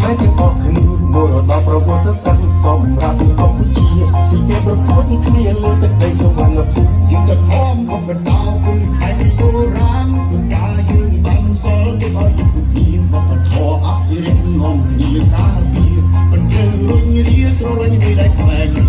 តែទាំងអស់គ្នាមរតកប្រវត្តិសាស្ត្រសម្រាប់កម្ពុជាស៊ីគេប្រកួតគ្នាលើទឹកដីសវណ្ណភូមិយុទ្ធភូមិក៏បណ្ដោគុណខែពីបុរាណគុណកាយើងបានសល់គេឲ្យយុទ្ធភីបបធរអភិរិទ្ធនាំគ្នាការពារបញ្ជើរុញរាស្រលាញ់វិដៃខ្លែង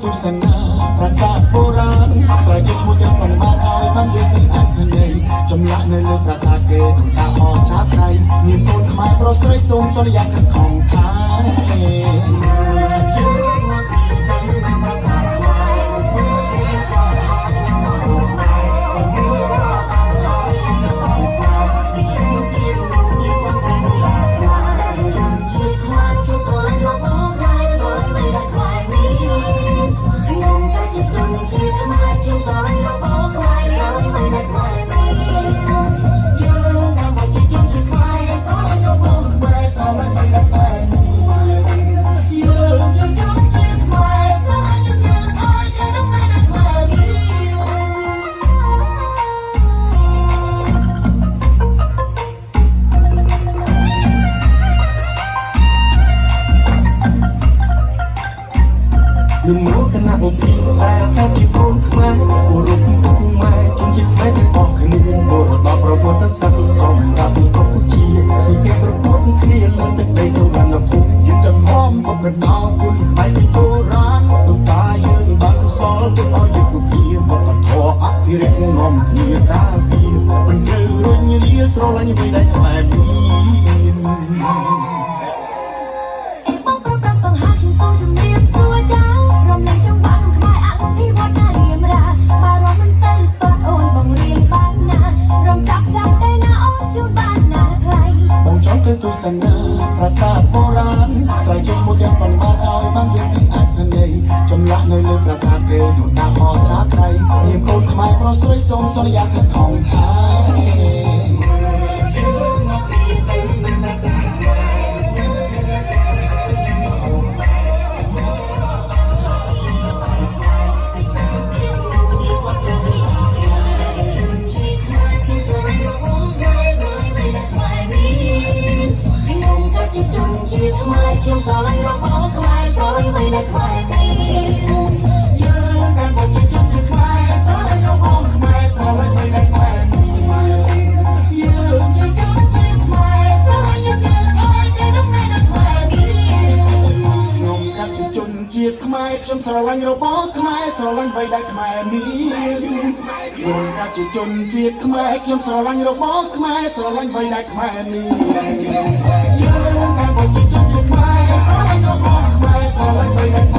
ទស្សនាប្រាសាទបុរាណស្រែកឈ្មោះទាំងប៉ុន្មានឲ្យបានយកពីអត្ថន័យចម្លាក់នៅលើប្រាសាទគេក្នុងតាអស្ចារ្យក្រៃមានកូនខ្មែរប្រុសស្រីសូមសន្យាខិតខំថែនឹងមកគណៈអំពីតែតែពីកូនខ្មែរគោរពពុកម៉ែជន់ជាតិខ្មែរទាំងអស់គ្នាមរតកប្រវត្តិសាស្ត្រសម្រាប់កម្ពុជាស៊ីគេប្រកួតគ្នាលើទឹកដីសវណ្ណភូមិយុទ្ធភូមិក៏បណ្ដោគុណខ្មែរពីបុរាណទុកតាយើងបានសល់គេឲ្យយុទ្ធភីបបធរអភិរិទ្ធនាំគ្នាការពារបញ្ជើរុញរាស្រលាញ់វិដៃខ្មែរទស្សនាប្រាសាទបុរាណស្រែកឈ្មោះទាំងប៉ុន្មានឲ្យបានយកពីអត្ថន័យចម្លាក់នៅលើប្រាសាទគេនោះតាអស្ចារ្យក្រៃមានកូនខ្មែរប្រុសស្រីសូមសន្យាខិតខំថែខ្ញុំស្រឡាញ់របស់ខ្មែរស្រឡាញ់មិនដែលខ្មែរនេះយើងកាន់តែជាជនជាតិខ្មែរស្រឡាញ់របស់ខ្មែរស្រឡាញ់មិនដែលខ្មែរនេះយើងជាជនជាតិខ្មែរស្រឡាញ់ជាតិខ្មែរតែនឹងមិនដែលខ្មែរនេះខ្ញុំកាន់ជាជនជាតិខ្មែរខ្ញុំស្រឡាញ់របស់ខ្មែរស្រឡាញ់មិនដែលខ្មែរនេះខ្ញុំកាន់ជាជនជាតិខ្មែរខ្ញុំស្រឡាញ់របស់ខ្មែរស្រឡាញ់មិនដែលខ្មែរនេះយើងកាន់តែជាជនជាតិខ្មែរស្រឡាញ់របស់ខ្មែរស្រឡាញ់មិនដែល